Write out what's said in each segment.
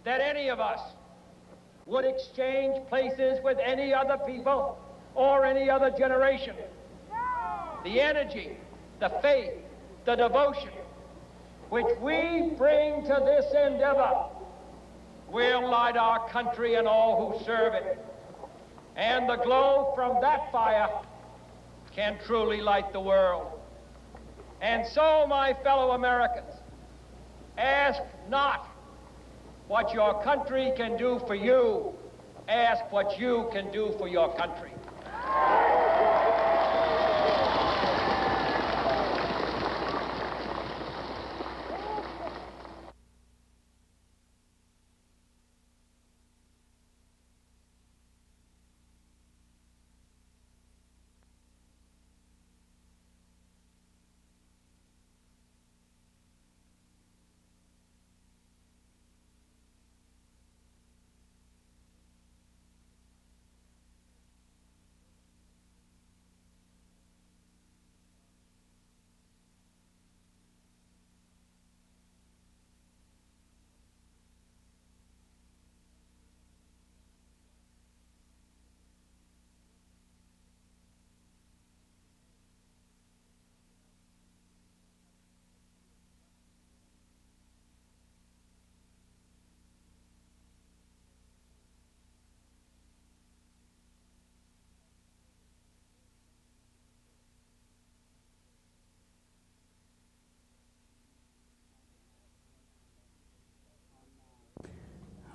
that any of us would exchange places with any other people or any other generation. The energy, the faith, the devotion which we bring to this endeavor will light our country and all who serve it. And the glow from that fire can truly light the world. And so, my fellow Americans, ask not what your country can do for you, ask what you can do for your country.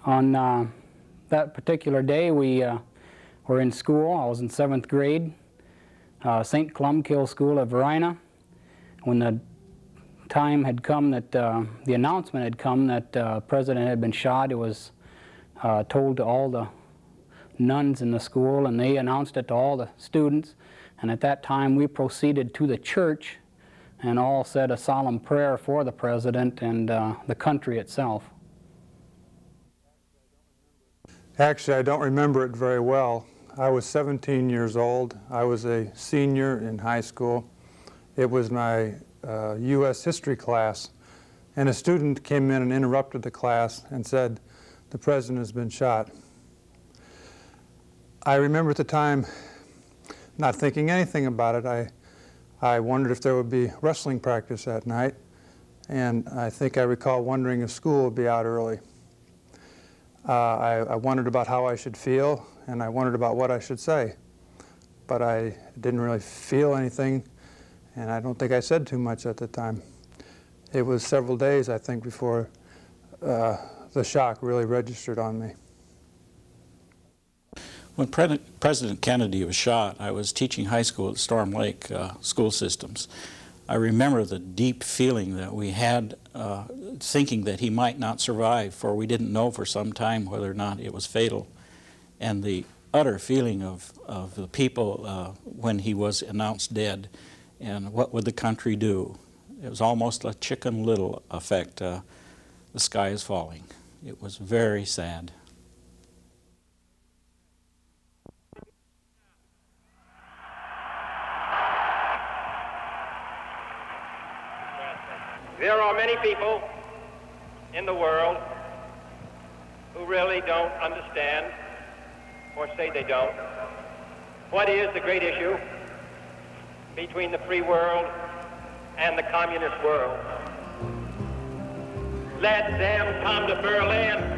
On that particular day, we were in school. I was in 7th grade, St. Columkill School of Verina. When the time had come that the announcement had come that the president had been shot, it was told to all the nuns in the school, and they announced it to all the students. And at that time, we proceeded to the church and all said a solemn prayer for the president and the country itself. Actually, I don't remember it very well. I was 17 years old. I was a senior in high school. It was my U.S. history class, and a student came in and interrupted the class and said, "The president has been shot." I remember at the time not thinking anything about it. I wondered if there would be wrestling practice that night, and I think I recall wondering if school would be out early. I wondered about how I should feel, and I wondered about what I should say. But I didn't really feel anything, and I don't think I said too much at the time. It was several days, I think, before the shock really registered on me. When President Kennedy was shot, I was teaching high school at Storm Lake school systems. I remember the deep feeling that we had, thinking that he might not survive, for we didn't know for some time whether or not it was fatal. And the utter feeling of the people when he was announced dead, and what would the country do? It was almost a Chicken Little effect. The sky is falling. It was very sad. There are many people in the world who really don't understand, or say they don't, what is the great issue between the free world and the communist world. Let them come to Berlin.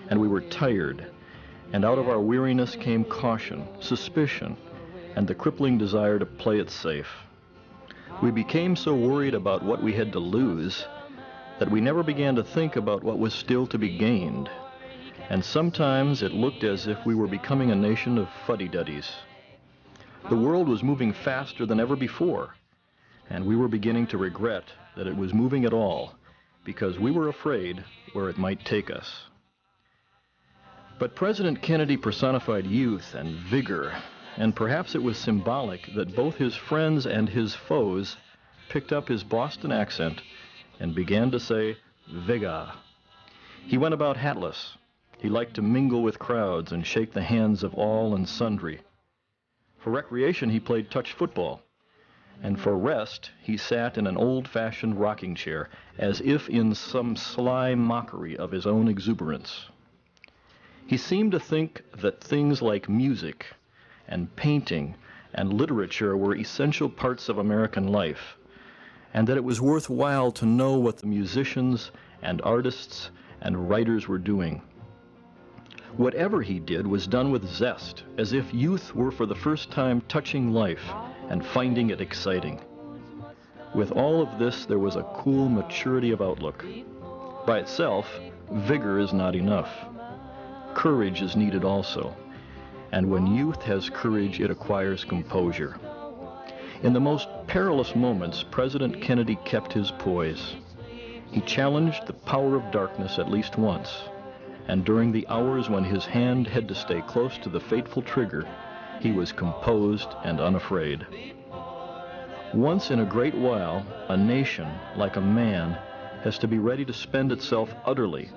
and we were tired, and out of our weariness came caution, suspicion, and the crippling desire to play it safe. We became so worried about what we had to lose that we never began to think about what was still to be gained, and sometimes it looked as if we were becoming a nation of fuddy-duddies. The world was moving faster than ever before, and we were beginning to regret that it was moving at all, because we were afraid where it might take us. But President Kennedy personified youth and vigor, and perhaps it was symbolic that both his friends and his foes picked up his Boston accent and began to say, "Vigor." He went about hatless. He liked to mingle with crowds and shake the hands of all and sundry. For recreation, he played touch football. And for rest, he sat in an old-fashioned rocking chair, as if in some sly mockery of his own exuberance. He seemed to think that things like music and painting and literature were essential parts of American life, and that it was worthwhile to know what the musicians and artists and writers were doing. Whatever he did was done with zest, as if youth were for the first time touching life and finding it exciting. With all of this, there was a cool maturity of outlook. By itself, vigor is not enough. Courage is needed also, and when youth has courage, it acquires composure. In the most perilous moments, President Kennedy kept his poise. He challenged the power of darkness at least once, and during the hours when his hand had to stay close to the fateful trigger, he was composed and unafraid. Once in a great while, a nation, like a man, has to be ready to spend itself utterly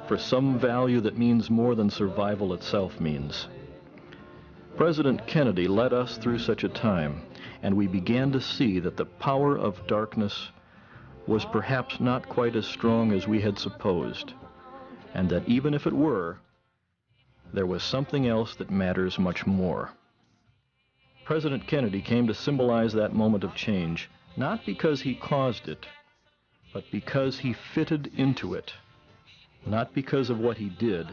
for some value that means more than survival itself means. President Kennedy led us through such a time, and we began to see that the power of darkness was perhaps not quite as strong as we had supposed, and that even if it were, there was something else that matters much more. President Kennedy came to symbolize that moment of change, not because he caused it, but because he fitted into it. Not because of what he did,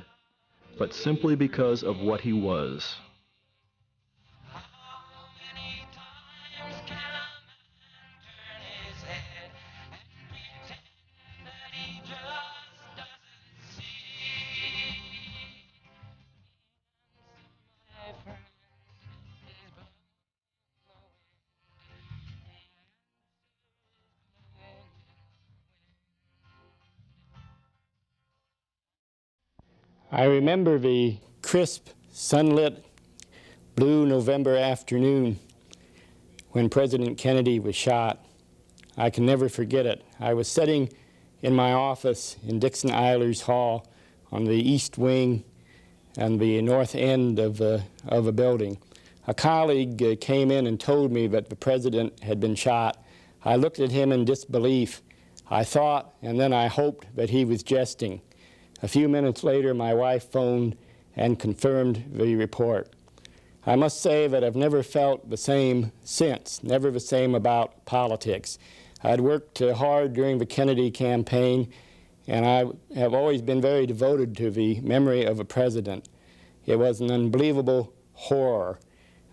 but simply because of what he was. I remember the crisp, sunlit, blue November afternoon when President Kennedy was shot. I can never forget it. I was sitting in my office in Dixon Eilers Hall on the east wing and the north end of a building. A colleague came in and told me that the president had been shot. I looked at him in disbelief. I thought, and then I hoped, that he was jesting. A few minutes later, my wife phoned and confirmed the report. I must say that I've never felt the same since, never the same about politics. I'd worked hard during the Kennedy campaign, and I have always been very devoted to the memory of a president. It was an unbelievable horror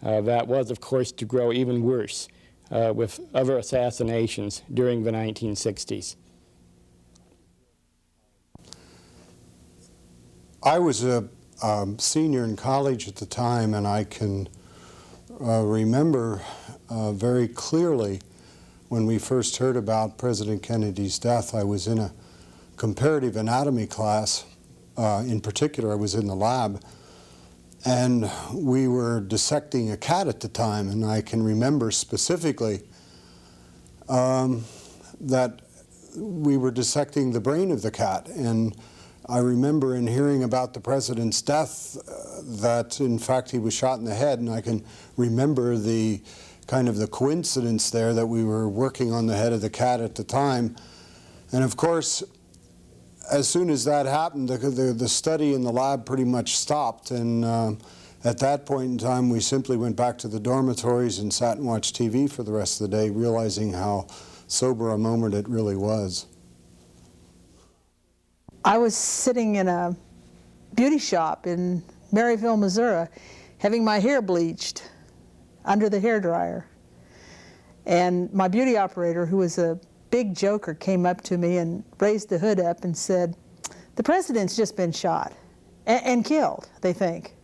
that was, of course, to grow even worse with other assassinations during the 1960s. I was a senior in college at the time, and I can remember very clearly when we first heard about President Kennedy's death. I was in a comparative anatomy class. In particular, I was in the lab, and we were dissecting a cat at the time, and I can remember specifically that we were dissecting the brain of the cat, and I remember in hearing about the president's death that in fact he was shot in the head, and I can remember the kind of the coincidence there that we were working on the head of the cat at the time. And of course, as soon as that happened, the study in the lab pretty much stopped, and at that point in time we simply went back to the dormitories and sat and watched TV for the rest of the day, realizing how sober a moment it really was. I was sitting in a beauty shop in Maryville, Missouri, having my hair bleached under the hairdryer. And my beauty operator, who was a big joker, came up to me and raised the hood up and said, "The president's just been shot and killed, they think."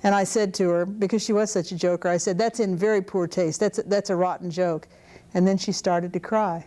And I said to her, because she was such a joker, I said, "That's in very poor taste. That's a rotten joke." And then she started to cry.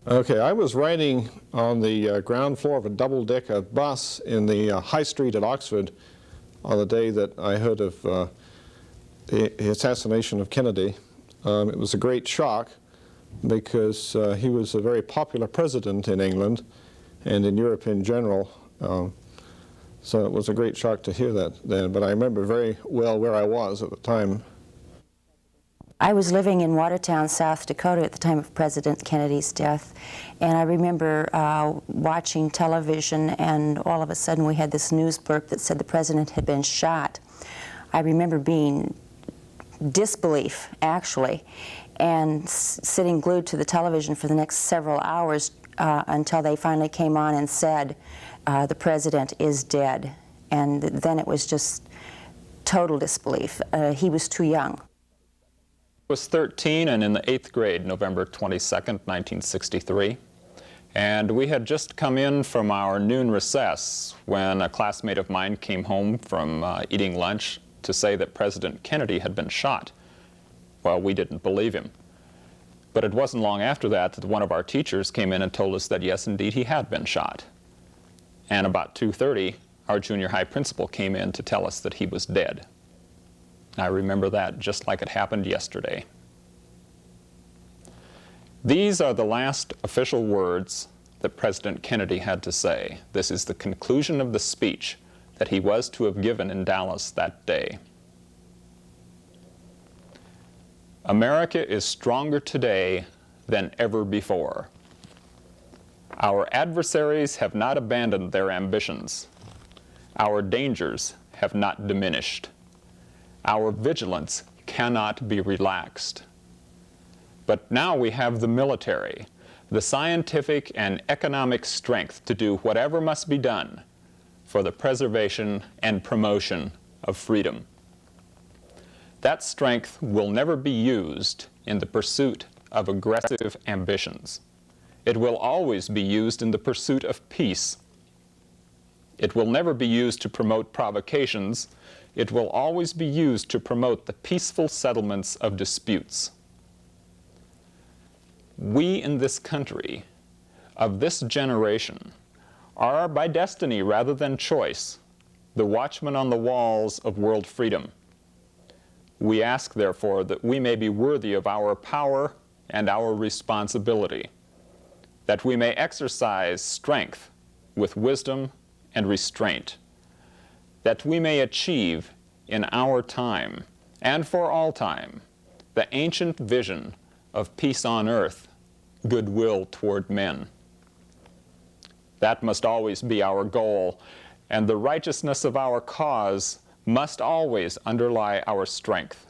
Okay, I was riding on the ground floor of a double-decker bus in the High Street at Oxford on the day that I heard of the assassination of Kennedy. It was a great shock because he was a very popular president in England and in Europe in general. So it was a great shock to hear that then, but I remember very well where I was at the time. I was living in Watertown, South Dakota at the time of President Kennedy's death, and I remember watching television, and all of a sudden we had this news blurb that said the president had been shot. I remember being disbelief, actually, and sitting glued to the television for the next several hours until they finally came on and said, the president is dead. And then it was just total disbelief. He was too young. I was 13 and in the 8th grade, November 22nd, 1963. And we had just come in from our noon recess when a classmate of mine came home from eating lunch to say that President Kennedy had been shot. Well, we didn't believe him. But it wasn't long after that one of our teachers came in and told us that yes, indeed, he had been shot. And about 2:30, our junior high principal came in to tell us that he was dead. I remember that just like it happened yesterday. These are the last official words that President Kennedy had to say. This is the conclusion of the speech that he was to have given in Dallas that day. America is stronger today than ever before. Our adversaries have not abandoned their ambitions. Our dangers have not diminished. Our vigilance cannot be relaxed. But now we have the military, the scientific and economic strength to do whatever must be done for the preservation and promotion of freedom. That strength will never be used in the pursuit of aggressive ambitions. It will always be used in the pursuit of peace. It will never be used to promote provocations. It will always be used to promote the peaceful settlements of disputes. We in this country, of this generation, are by destiny rather than choice, the watchmen on the walls of world freedom. We ask, therefore, that we may be worthy of our power and our responsibility, that we may exercise strength with wisdom and restraint, that we may achieve in our time and for all time the ancient vision of peace on earth, goodwill toward men. That must always be our goal, and the righteousness of our cause must always underlie our strength.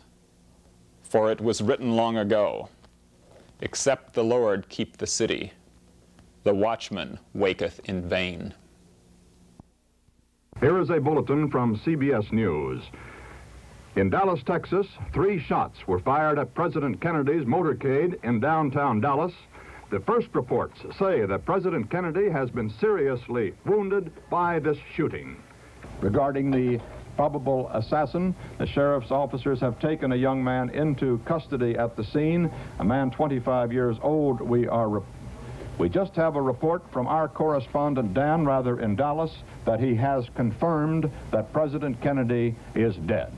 For it was written long ago, "Except the Lord keep the city, the watchman waketh in vain." Here is a bulletin from CBS News. In Dallas, Texas, 3 shots were fired at President Kennedy's motorcade in downtown Dallas. The first reports say that President Kennedy has been seriously wounded by this shooting. Regarding the probable assassin, the sheriff's officers have taken a young man into custody at the scene, a man 25 years old. We just have a report from our correspondent Dan Rather in Dallas that he has confirmed that President Kennedy is dead.